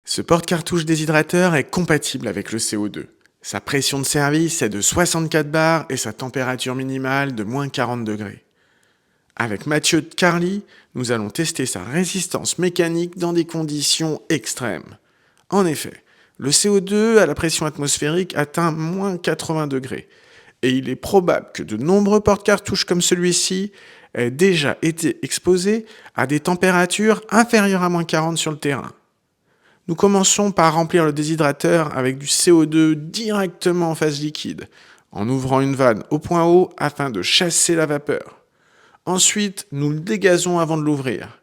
Ce porte-cartouche déshydrateur est compatible avec le CO2. Sa pression de service est de 64 bars et sa température minimale de moins 40 degrés. Avec Mathieu de Carly, nous allons tester sa résistance mécanique dans des conditions extrêmes. En effet, le CO2 à la pression atmosphérique atteint moins 80 degrés. Et il est probable que de nombreux porte-cartouches comme celui-ci aient déjà été exposés à des températures inférieures à moins 40 sur le terrain. Nous commençons par remplir le déshydrateur avec du CO2 directement en phase liquide, en ouvrant une vanne au point haut afin de chasser la vapeur. Ensuite, nous le dégazons avant de l'ouvrir.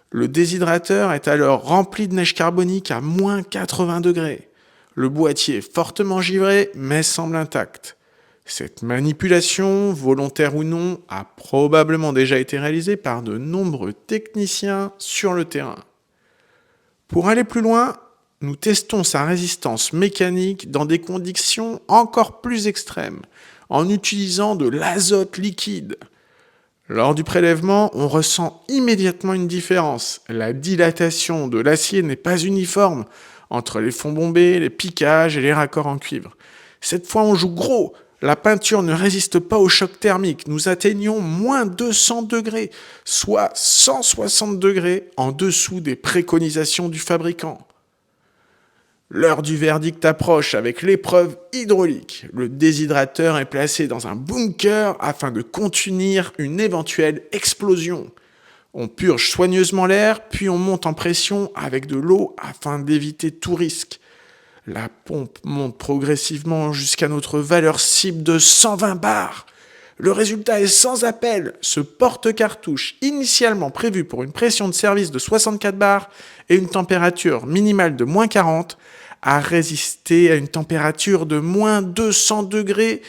Le déshydrateur est alors rempli de neige carbonique à moins 80 degrés. Le boîtier est fortement givré mais semble intact. Cette manipulation, volontaire ou non, a probablement déjà été réalisée par de nombreux techniciens sur le terrain. Pour aller plus loin, nous testons sa résistance mécanique dans des conditions encore plus extrêmes, en utilisant de l'azote liquide. Lors du prélèvement, on ressent immédiatement une différence. La dilatation de l'acier n'est pas uniforme entre les fonds bombés, les piquages et les raccords en cuivre. Cette fois, on joue gros. La peinture ne résiste pas au choc thermique. Nous atteignons moins 200 degrés, soit 160 degrés en dessous des préconisations du fabricant. L'heure du verdict approche avec l'épreuve hydraulique. Le déshydrateur est placé dans un bunker afin de contenir une éventuelle explosion. On purge soigneusement l'air, puis on monte en pression avec de l'eau afin d'éviter tout risque. La pompe monte progressivement jusqu'à notre valeur cible de 120 bars. Le résultat est sans appel. Ce porte-cartouche, initialement prévu pour une pression de service de 64 bars et une température minimale de moins 40, a résisté à une température de moins 200 degrés,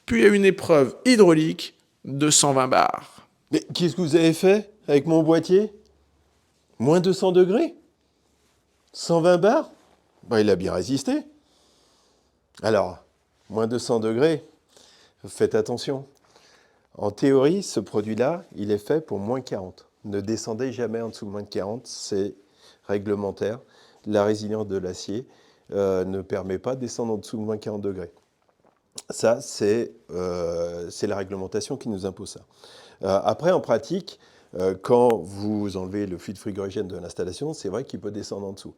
puis à une épreuve hydraulique de 120 bars. Mais qu'est-ce que vous avez fait avec mon boîtier? Moins 200 degrés? 120 bars? Il a bien résisté. Alors, moins 200 degrés, faites attention. En théorie, ce produit-là, il est fait pour moins 40. Ne descendez jamais en dessous de moins de 40, c'est réglementaire. La résilience de l'acier ne permet pas de descendre en dessous de moins 40 degrés. Ça, c'est la réglementation qui nous impose ça. Après, en pratique, quand vous enlevez le fluide frigorigène de l'installation, c'est vrai qu'il peut descendre en dessous.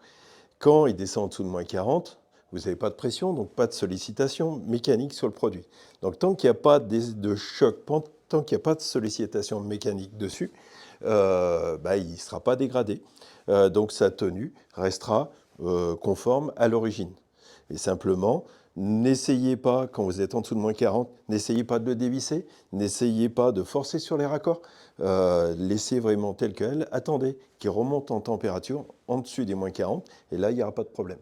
Quand il descend en dessous de moins 40, vous n'avez pas de pression, donc pas de sollicitation mécanique sur le produit. Donc tant qu'il n'y a pas de choc, tant qu'il n'y a pas de sollicitation mécanique dessus, il ne sera pas dégradé. Donc sa tenue restera conforme à l'origine. Et simplement, n'essayez pas, quand vous êtes en dessous de moins 40, n'essayez pas de le dévisser, n'essayez pas de forcer sur les raccords, laissez vraiment tel quel, attendez qu'il remonte en température en dessus des moins 40, et là, il n'y aura pas de problème.